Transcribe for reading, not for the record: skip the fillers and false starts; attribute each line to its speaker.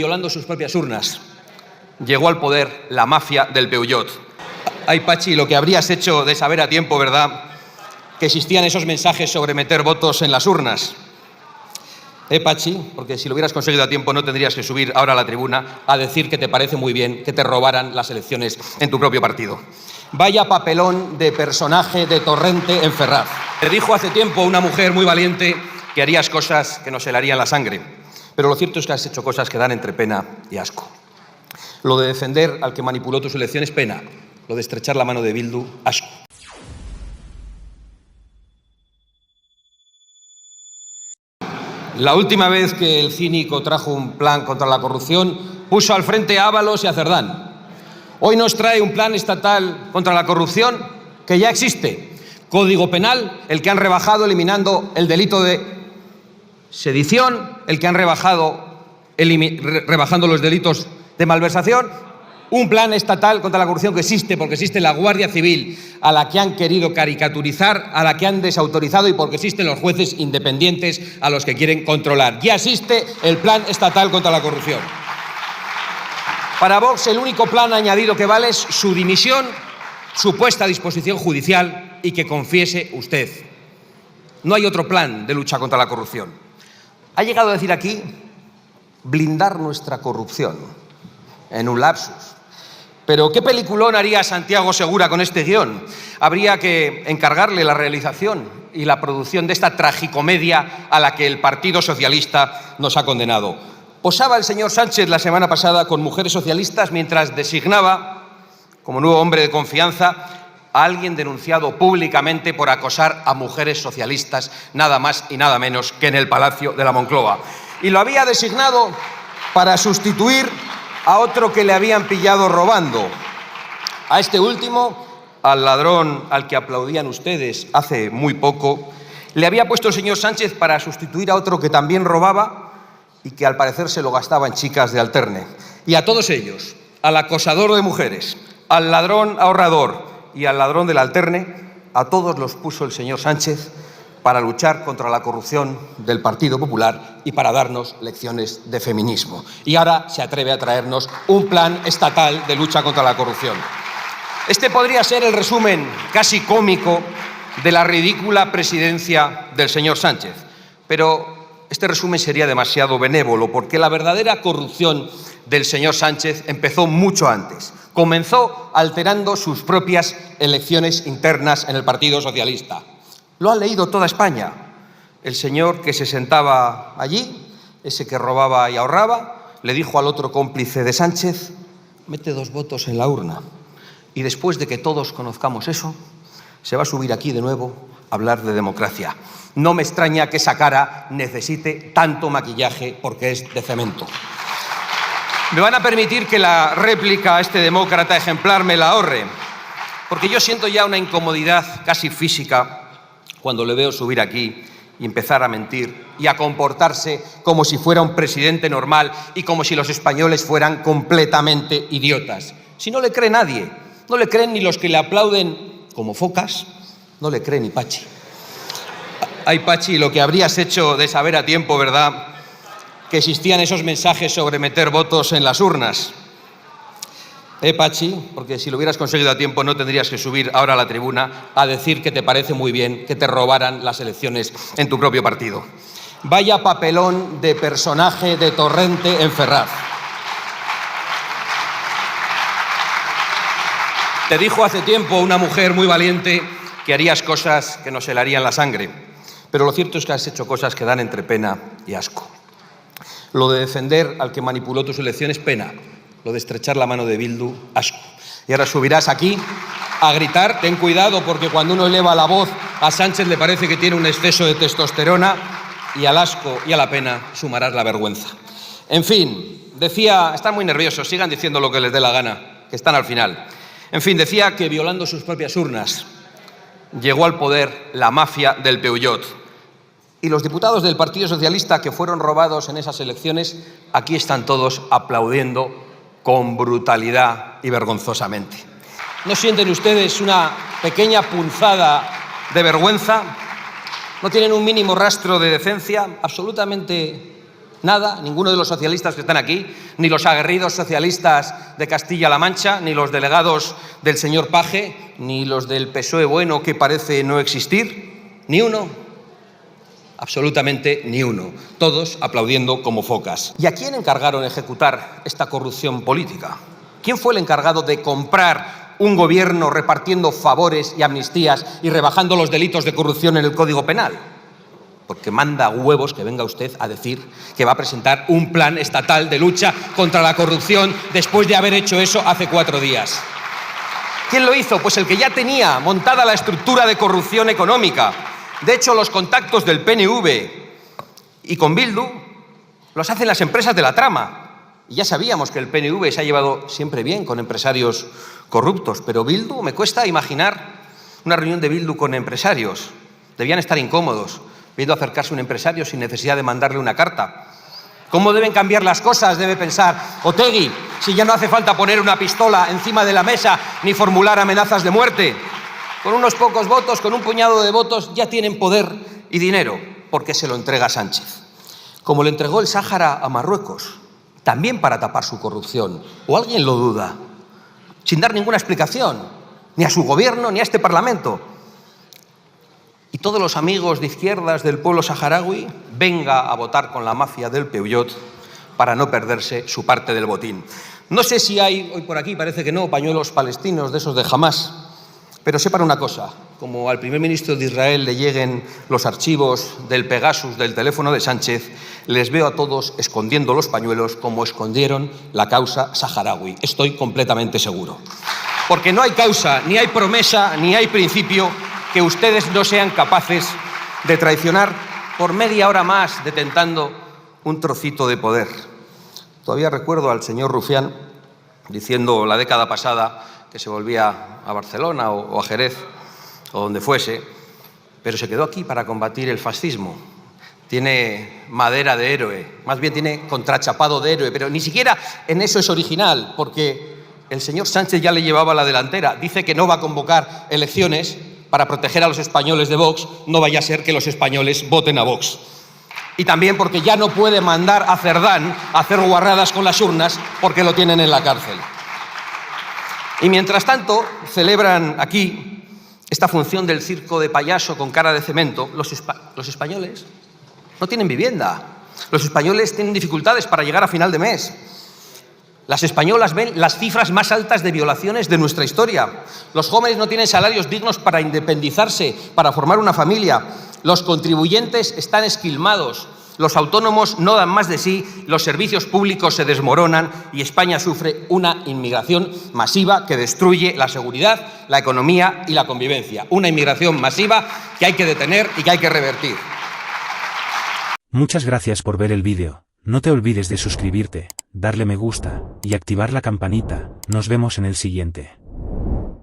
Speaker 1: Violando sus propias urnas, llegó al poder la mafia del Peugeot. Ay, Pachi, lo que habrías hecho de saber a tiempo, ¿verdad?, que existían esos mensajes sobre meter votos en las urnas. Pachi, porque si lo hubieras conseguido a tiempo no tendrías que subir ahora a la tribuna a decir que te parece muy bien que te robaran las elecciones en tu propio partido. Vaya papelón de personaje de Torrente en Ferraz. Te dijo hace tiempo una mujer muy valiente que harías cosas que nos helarían la sangre. Pero lo cierto es que has hecho cosas que dan entre pena y asco. Lo de defender al que manipuló tus elecciones, pena. Lo de estrechar la mano de Bildu, asco. La última vez que el cínico trajo un plan contra la corrupción, puso al frente a Ábalos y a Cerdán. Hoy nos trae un plan estatal contra la corrupción que ya existe. Código penal, el que han rebajado eliminando el delito de sedición, el que han rebajando los delitos de malversación. Un plan estatal contra la corrupción que existe porque existe la Guardia Civil, a la que han querido caricaturizar, a la que han desautorizado, y porque existen los jueces independientes a los que quieren controlar. Ya existe el plan estatal contra la corrupción. Para Vox, el único plan añadido que vale es su dimisión, su puesta a disposición judicial y que confiese usted. No hay otro plan de lucha contra la corrupción. Ha llegado a decir aquí blindar nuestra corrupción, en un lapsus. Pero ¿qué peliculón haría Santiago Segura con este guión? Habría que encargarle la realización y la producción de esta tragicomedia a la que el Partido Socialista nos ha condenado. Posaba el señor Sánchez la semana pasada con mujeres socialistas mientras designaba, como nuevo hombre de confianza, a alguien denunciado públicamente por acosar a mujeres socialistas, nada más y nada menos que en el Palacio de la Moncloa. Y lo había designado para sustituir a otro que le habían pillado robando. A este último, al ladrón al que aplaudían ustedes hace muy poco, le había puesto el señor Sánchez para sustituir a otro que también robaba y que al parecer se lo gastaba en chicas de alterne. Y a todos ellos, al acosador de mujeres, al ladrón ahorrador y al ladrón del alterne, a todos los puso el señor Sánchez para luchar contra la corrupción del Partido Popular y para darnos lecciones de feminismo. Y ahora se atreve a traernos un plan estatal de lucha contra la corrupción. Este podría ser el resumen casi cómico de la ridícula presidencia del señor Sánchez. Pero este resumen sería demasiado benévolo, porque la verdadera corrupción del señor Sánchez empezó mucho antes. Comenzó alterando sus propias elecciones internas en el Partido Socialista. Lo ha leído toda España. El señor que se sentaba allí, ese que robaba y ahorraba, le dijo al otro cómplice de Sánchez: mete 2 votos en la urna. Y después de que todos conozcamos eso, se va a subir aquí de nuevo a hablar de democracia. No me extraña que esa cara necesite tanto maquillaje porque es de cemento. Me van a permitir que la réplica a este demócrata ejemplar me la ahorre, porque yo siento ya una incomodidad casi física cuando le veo subir aquí y empezar a mentir y a comportarse como si fuera un presidente normal y como si los españoles fueran completamente idiotas. Si no le cree nadie, no le creen ni los que le aplauden como focas, no le cree ni Pachi. Ay, Pachi, lo que habrías hecho de saber a tiempo, ¿verdad?, que existían esos mensajes sobre meter votos en las urnas. Pachi, porque si lo hubieras conseguido a tiempo no tendrías que subir ahora a la tribuna a decir que te parece muy bien que te robaran las elecciones en tu propio partido. Vaya papelón de personaje de Torrente en Ferraz. Te dijo hace tiempo una mujer muy valiente que harías cosas que nos helarían la sangre. Pero lo cierto es que has hecho cosas que dan entre pena y asco. Lo de defender al que manipuló tus elecciones, pena. Lo de estrechar la mano de Bildu, asco. Y ahora subirás aquí a gritar. Ten cuidado, porque cuando uno eleva la voz a Sánchez le parece que tiene un exceso de testosterona, y al asco y a la pena sumarás la vergüenza. En fin, decía, están muy nerviosos, sigan diciendo lo que les dé la gana, que están al final. En fin, decía que violando sus propias urnas llegó al poder la mafia del Peugeot. Y los diputados del Partido Socialista que fueron robados en esas elecciones, aquí están todos aplaudiendo con brutalidad y vergonzosamente. ¿No sienten ustedes una pequeña punzada de vergüenza? ¿No tienen un mínimo rastro de decencia? Absolutamente Nada, ninguno de los socialistas que están aquí, ni los aguerridos socialistas de Castilla-La Mancha, ni los delegados del señor Paje, ni los del PSOE bueno que parece no existir, ni uno, absolutamente ni uno, todos aplaudiendo como focas. ¿Y a quién encargaron ejecutar esta corrupción política? ¿Quién fue el encargado de comprar un gobierno repartiendo favores y amnistías y rebajando los delitos de corrupción en el Código Penal? Porque manda huevos que venga usted a decir que va a presentar un plan estatal de lucha contra la corrupción después de haber hecho eso hace 4 días. ¿Quién lo hizo? Pues el que ya tenía montada la estructura de corrupción económica. De hecho, los contactos del PNV y con Bildu los hacen las empresas de la trama. Y ya sabíamos que el PNV se ha llevado siempre bien con empresarios corruptos, pero Bildu, me cuesta imaginar una reunión de Bildu con empresarios. Debían estar incómodos viendo acercarse un empresario sin necesidad de mandarle una carta. ¿Cómo deben cambiar las cosas? Debe pensar Otegi, si ya no hace falta poner una pistola encima de la mesa ni formular amenazas de muerte. Con unos pocos votos, con un puñado de votos, ya tienen poder y dinero, porque se lo entrega Sánchez. Como le entregó el Sáhara a Marruecos, también para tapar su corrupción. ¿O alguien lo duda? Sin dar ninguna explicación, ni a su gobierno ni a este Parlamento. Y todos los amigos de izquierdas del pueblo saharaui, venga a votar con la mafia del Peugeot para no perderse su parte del botín. No sé si hay, hoy por aquí parece que no, pañuelos palestinos de esos de Hamás, pero sepan una cosa, como al primer ministro de Israel le lleguen los archivos del Pegasus del teléfono de Sánchez, les veo a todos escondiendo los pañuelos como escondieron la causa saharaui. Estoy completamente seguro. Porque no hay causa, ni hay promesa, ni hay principio que ustedes no sean capaces de traicionar por media hora más detentando un trocito de poder. Todavía recuerdo al señor Rufián diciendo la década pasada que se volvía a Barcelona o a Jerez o donde fuese, pero se quedó aquí para combatir el fascismo. Tiene madera de héroe, más bien tiene contrachapado de héroe, pero ni siquiera en eso es original, porque el señor Sánchez ya le llevaba la delantera. Dice que no va a convocar elecciones para proteger a los españoles de Vox, no vaya a ser que los españoles voten a Vox. Y también porque ya no puede mandar a Cerdán a hacer guarradas con las urnas porque lo tienen en la cárcel. Y mientras tanto, celebran aquí esta función del circo de payaso con cara de cemento. Los españoles no tienen vivienda. Los españoles tienen dificultades para llegar a final de mes. Las españolas ven las cifras más altas de violaciones de nuestra historia. Los jóvenes no tienen salarios dignos para independizarse, para formar una familia. Los contribuyentes están esquilmados. Los autónomos no dan más de sí, los servicios públicos se desmoronan y España sufre una inmigración masiva que destruye la seguridad, la economía y la convivencia. Una inmigración masiva que hay que detener y que hay que revertir.
Speaker 2: Muchas gracias por ver el vídeo. No te olvides de suscribirte, darle me gusta y activar la campanita. Nos vemos en el siguiente.